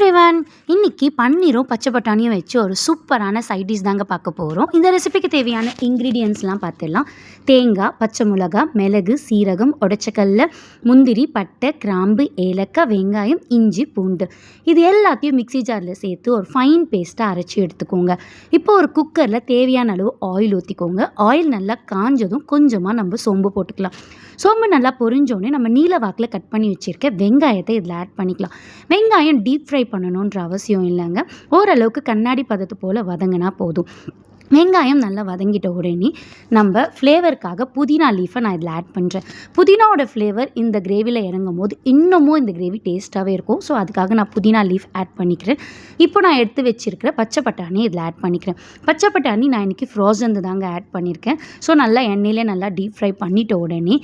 Everyone இன்னைக்கு பன்னீரும் பச்சை பட்டாணியும் வச்சு ஒரு சூப்பரான சைட் டிஷ் தாங்க பார்க்க போகிறோம். இந்த ரெசிபிக்கு தேவையான இன்க்ரீடியன்ஸ்லாம் பார்த்துடலாம். தேங்காய், பச்சை மிளகாய், மிளகு, சீரகம், உடைச்சக்கல்ல, முந்திரி, பட்டை, கிராம்பு, ஏலக்காய், வெங்காயம், இஞ்சி, பூண்டு இது எல்லாத்தையும் மிக்ஸி ஜாரில் சேர்த்து ஒரு ஃபைன் பேஸ்ட்டாக அரைச்சி எடுத்துக்கோங்க. இப்போ ஒரு குக்கரில் தேவையான அளவு ஆயில் ஊற்றிக்கோங்க. ஆயில் நல்லா காஞ்சதும் கொஞ்சமாக நம்ம சோம்பு போட்டுக்கலாம். சோம்பு நல்லா பொரிஞ்சோடனே நம்ம நீல வாக்கில் கட் பண்ணி வச்சுருக்க வெங்காயத்தை இதில் ஆட் பண்ணிக்கலாம். வெங்காயம் டீப் ஃப்ரை பண்ணணுன்ற அவசியம் இல்லைங்க. ஓரளவுக்கு கண்ணாடி பதத்து போல் வதங்கினா போதும். வெங்காயம் நல்லா வதங்கிட்ட உடனே நம்ம ஃப்ளேவருக்காக புதினா லீஃபை நான் இதில் ஆட் பண்ணுறேன். புதினாவோட ஃப்ளேவர் இந்த கிரேவியில் இறங்கும் போது இன்னமும் இந்த கிரேவி டேஸ்ட்டாகவே இருக்கும். ஸோ அதுக்காக நான் புதினா லீஃப் ஆட் பண்ணிக்கிறேன். இப்போ நான் எடுத்து வச்சுருக்கிற பச்சை பட்டாணி இதில் ஆட் பண்ணிக்கிறேன். பச்சை பட்டாணி நான் இன்றைக்கி ஃப்ரோசன் தாங்க ஆட் பண்ணியிருக்கேன். ஸோ நல்லா எண்ணெயிலே நல்லா டீப் ஃப்ரை பண்ணிட்ட உடனே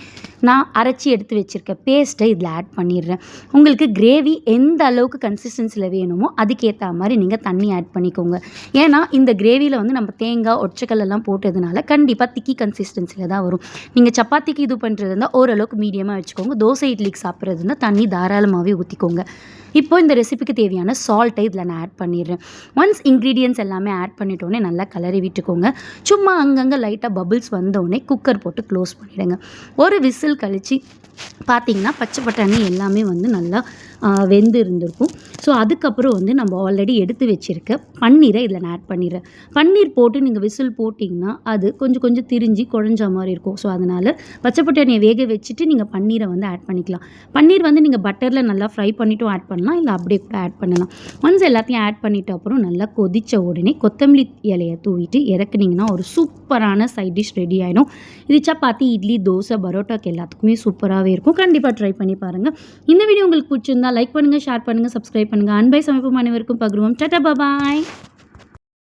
நான் அரைச்சி எடுத்து வச்சுருக்க பேஸ்ட்டை இதில் ஆட் பண்ணிடுறேன். உங்களுக்கு கிரேவி எந்த அளவுக்கு கன்சிஸ்டன்சியில் வேணுமோ அதுக்கேற்ற மாதிரி நீங்கள் தண்ணி ஆட் பண்ணிக்கோங்க. ஏன்னா இந்த கிரேவியில் வந்து நம்ம தேங்காய், ஒற்றைக்கல்லாம் போட்டதுனால கண்டிப்பாக திக்கி கன்சிஸ்டன்சியில் தான் வரும். நீங்கள் சப்பாத்திக்கு இது பண்ணுறது இருந்தால் ஓரளவுக்கு மீடியமாக வச்சுக்கோங்க. தோசை இட்லிக்கு சாப்பிட்றது இருந்தால் தண்ணி தாராளமாகவே ஊற்றிக்கோங்க. இப்போ இந்த ரெசிபிக்கு தேவையான சால்ட்டை இதில் நான் ஆட் பண்ணிடுறேன். ஒன்ஸ் இன்க்ரீடியன்ஸ் எல்லாமே ஆட் பண்ணிட்டோன்னே நல்லா கலரி விட்டுக்கோங்க. சும்மா அங்கங்கே லைட்டாக பபிள்ஸ் வந்தோடனே குக்கர் போட்டு க்ளோஸ் பண்ணிவிடுங்க. ஒரு விசில் கழித்து பார்த்திங்கன்னா பச்சை பட்டாணி எல்லாமே வந்து நல்லா வெந்து இருந்திருக்கும். ஸோ அதுக்கப்புறம் வந்து நம்ம ஆல்ரெடி எடுத்து வச்சுருக்க பன்னீரை இதில் நான் ஆட் பண்ணிடுறேன். பன்னீர் போட்டு நீங்கள் விசில் போட்டிங்கன்னா அது கொஞ்சம் திரிஞ்சு குழஞ்ச மாதிரி இருக்கும். ஸோ அதனால் பச்சை பட்டாணியை வேக வச்சுட்டு நீங்கள் பன்னீரை வந்து ஆட் பண்ணிக்கலாம். பன்னீர் வந்து நீங்கள் பட்டரில் நல்லா ஃப்ரை பண்ணிவிட்டும் ஆட் பண்ணலாம், இல்லை அப்படியே கூட ஆட் பண்ணலாம். ஒன்ஸ் எல்லாத்தையும் ஆட் பண்ணிவிட்டு அப்புறம் நல்லா கொதித்த உடனே கொத்தமல்லி இலையை தூவிட்டு இறக்குனிங்கன்னா ஒரு சூப்பரான சைட் டிஷ் ரெடி ஆகிடும். இது சப்பாத்தி, இட்லி, தோசை, பரோட்டாக்கு எல்லாத்துக்குமே சூப்பராகவே இருக்கும். கண்டிப்பாக ட்ரை பண்ணி பாருங்கள். இந்த வீடியோ உங்களுக்கு பிடிச்சிருந்தா லைக் பண்ணுங்கள், ஷேர் பண்ணுங்கள், சப்ஸ்கிரைப் பண்ணுங்கள். அன்பை சமைப்பும் அனைவருக்கும் பகிர்வோம். டாடா, பாய்.